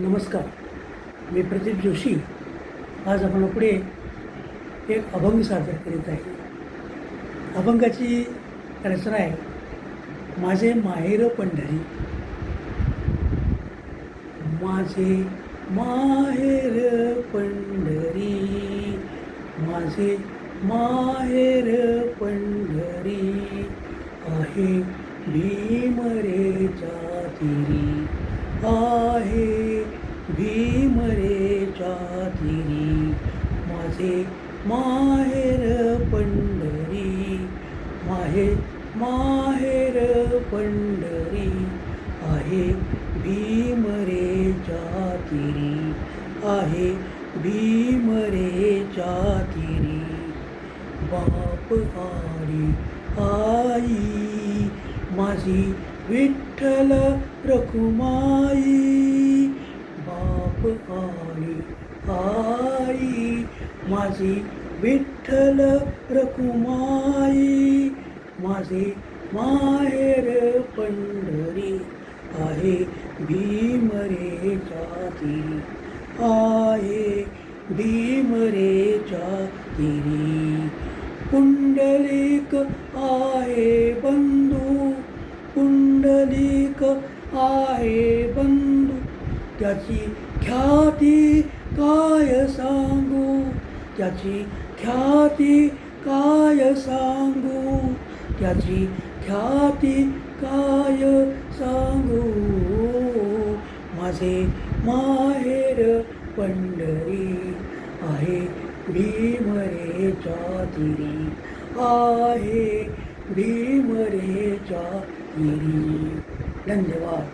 नमस्कार. मी प्रदीप जोशी. आज आपण पुढे एक अभंग सादर करीत आहे. अभंगाची रचना आहे, माझे माहेर पंढरी. माझे माहेर पंढरी, माझे माहेर पंढरी, आहे भीमरेच्या तीरी, आहे भीमरेच्या तीरी. माझे माहेर पंढरी, माहेर पंढरी, आहे भीमरेच्या तीरी, आहे भीमरेच्या तीरी. बाप आणि आई माझी विठ्ठल रखुमाई, बाप आणि आई माझी विठ्ठल रखुमाई. माझे माहेर पंढरी, आहे भीमरेच्या तीरी, आहे भीमरेच्या तीरी. पुंडलिक आहे बंधू, पुंडलिक आहे बंधू, त्याची ख्याती काय सांगू, त्याची ख्याती काय सांगू, त्याची ख्याती काय सांगू. माझे माहेर पंढरी, आहे भीमरेच्या तीरी, आहे भीमरेच्या तीरी. धन्यवाद.